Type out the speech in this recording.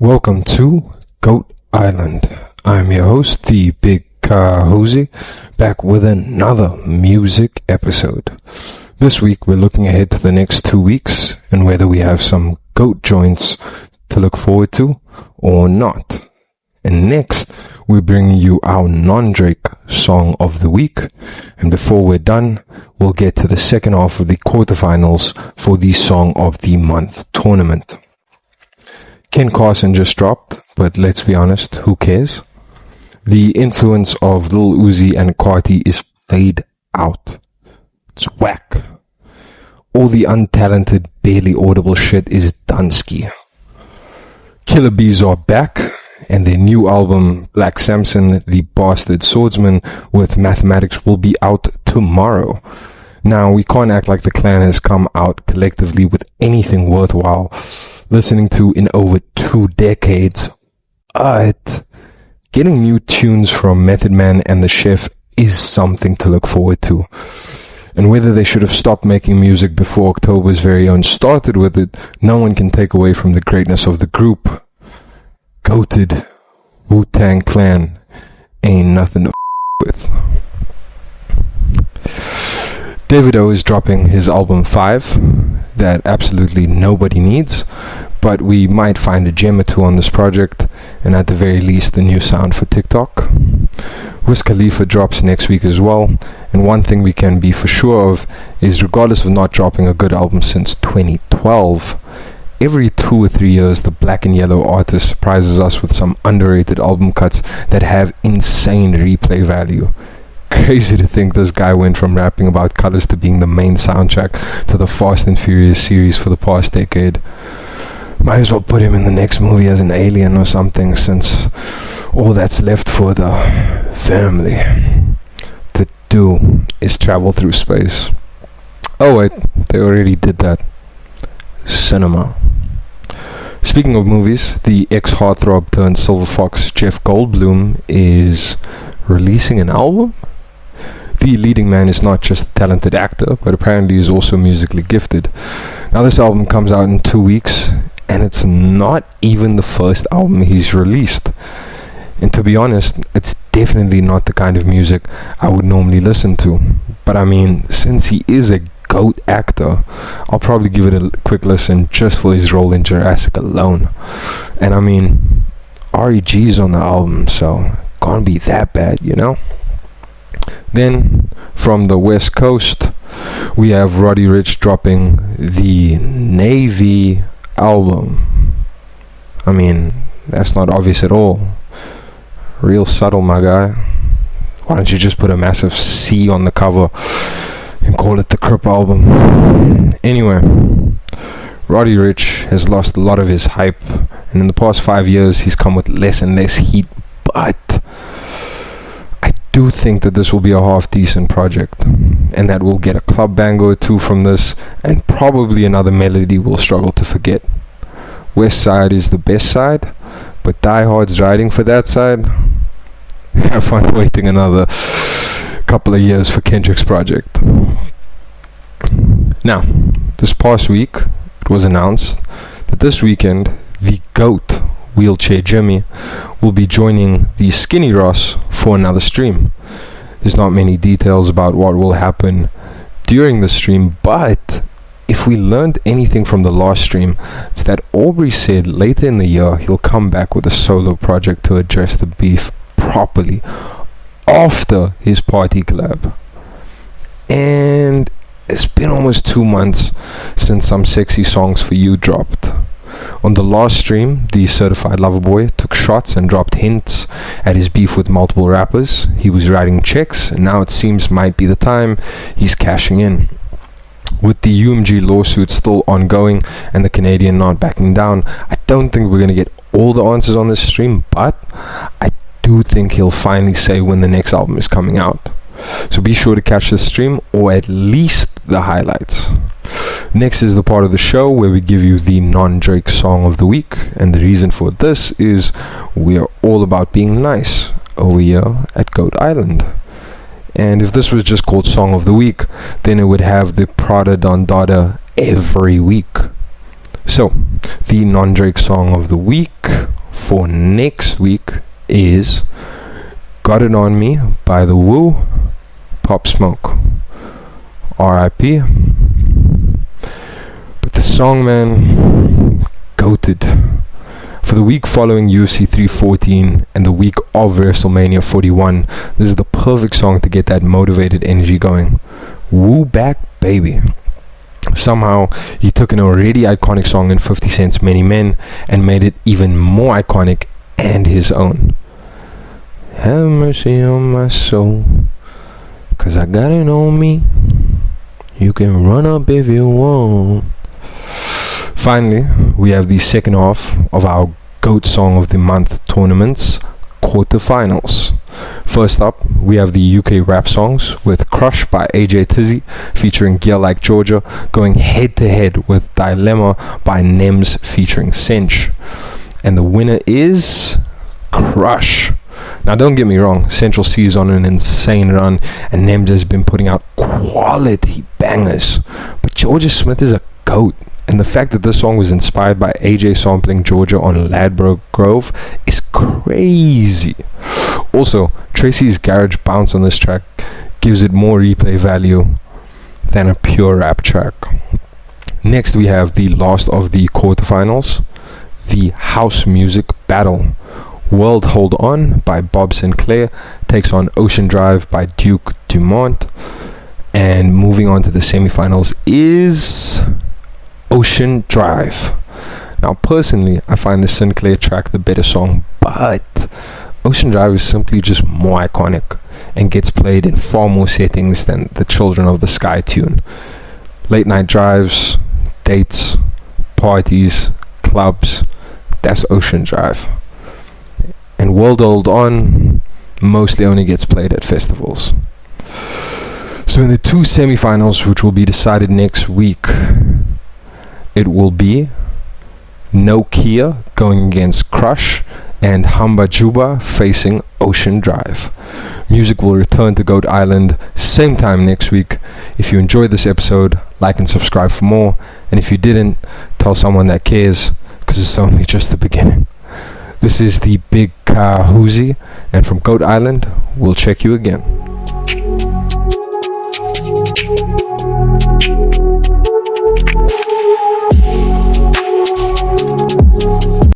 Welcome to Goat Island. I'm your host, the Big Kahuzzi, back with another music episode. This week we're looking ahead to the next 2 weeks and whether we have some goat joints to look forward to or not. And next we're bringing you our non-Drake song of the week. And before we're done, we'll get to the second half of the quarterfinals for the Song of the Month tournament. Ken Carson just dropped, but let's be honest, who cares? The influence of Lil Uzi and Carti is played out. It's whack. All the untalented, barely audible shit is Dunsky. Killer Bees are back, and their new album, Black Samson, the Bastard Swordsman with Mathematics, will be out tomorrow. Now, we can't act like the clan has come out collectively with anything worthwhile listening to in over 2 decades, but getting new tunes from Method Man and the Chef is something to look forward to. And whether they should have stopped making music before October's very own started with it, no one can take away from the greatness of the group. Goated Wu-Tang Clan ain't nothing to with. Davido is dropping his album 5 that absolutely nobody needs, but we might find a gem or two on this project, and at the very least a new sound for Tik Tok. Wiz Khalifa drops next week as well, and one thing we can be for sure of is, regardless of not dropping a good album since 2012, every 2 or 3 years the Black and Yellow artist surprises us with some underrated album cuts that have insane replay value. Crazy to think this guy went from rapping about colors to being the main soundtrack to the Fast and Furious series for the past decade. Might as well put him in the next movie as an alien or something, since all that's left for the family to do is travel through space. Oh wait, they already did that. Cinema. Speaking of movies, the ex-heartthrob turned silver fox Jeff Goldblum is releasing an album. The leading man is not just a talented actor, but apparently is also musically gifted. Now this album comes out in 2 weeks, and it's not even the first album he's released. And to be honest, it's definitely not the kind of music I would normally listen to. But I mean, since he is a GOAT actor, I'll probably give it a quick listen just for his role in Jurassic alone. And I mean, REG's on the album, so can't be that bad, you know? Then, from the West Coast, we have Roddy Ricch dropping the Navy album. I mean, that's not obvious at all. Real subtle, my guy. Why don't you just put a massive C on the cover and call it the Crip album? Anyway, Roddy Ricch has lost a lot of his hype, and in the past 5 years he's come with less and less heat, but I do think that this will be a half decent project, and that we'll get a club banger or two from this, and probably another melody we'll struggle to forget. West Side is the best side, but diehards riding for that side, have fun waiting another couple of years for Kendrick's project. Now, this past week it was announced that this weekend the GOAT, Wheelchair Jimmy, will be joining the Skinny Ross for another stream. There's not many details about what will happen during the stream, but if we learned anything from the last stream, it's that Aubrey said later in the year he'll come back with a solo project to address the beef properly after his party collab. And it's been almost 2 months since Some Sexy Songs for You dropped. On the last stream, the certified lover boy took shots and dropped hints at his beef with multiple rappers. He was writing checks, and now it seems might be the time he's cashing in. With the UMG lawsuit still ongoing and the Canadian not backing down, I don't think we're going to get all the answers on this stream, but I do think he'll finally say when the next album is coming out. So be sure to catch the stream, or at least the highlights. Next is the part of the show where we give you the non-Drake song of the week, and the reason for this is we are all about being nice over here at Goat Island. And if this was just called Song of the Week, then it would have the Prada Don Dada every week. So, the non-Drake song of the week for next week is Got It On Me by The Woo, Pop Smoke. R.I.P. But the song, man, goated. For the week following UFC 314 and the week of WrestleMania 41, this is the perfect song to get that motivated energy going. Woo back, baby. Somehow, he took an already iconic song in 50 Cent's Many Men and made it even more iconic and his own. Have mercy on my soul, 'cause I got it on me. You can run up if you want. Finally, we have the second half of our GOAT Song of the Month tournaments, quarterfinals. First up, we have the UK rap songs with Crush by AJ Tizzy featuring Gear Like Georgia going head to head with Dilemma by Nems featuring Cinch. And the winner is Crush. Now don't get me wrong, Central C is on an insane run and Nems has been putting out quality bangers, but Georgia Smith is a GOAT. And the fact that this song was inspired by AJ sampling Georgia on Ladbroke Grove is crazy. Also, Tracy's garage bounce on this track gives it more replay value than a pure rap track. Next we have the last of the quarterfinals, the house music battle. World Hold On by Bob Sinclair takes on Ocean Drive by Duke Dumont. And moving on to the semifinals is Ocean Drive. Now personally, I find the Sinclair track the better song, but Ocean Drive is simply just more iconic and gets played in far more settings than the Children of the Sky tune. Late night drives, dates, parties, clubs, that's Ocean Drive. And World Hold On mostly only gets played at festivals. So in the two semifinals, which will be decided next week, it will be Nokia going against Crush and Hamba Juba facing Ocean Drive. Music will return to Goat Island same time next week. If you enjoyed this episode, like and subscribe for more. And if you didn't, tell someone that cares, because it's only just the beginning. This is the Big Kahuzzi, and from Goat Island, we'll check you again.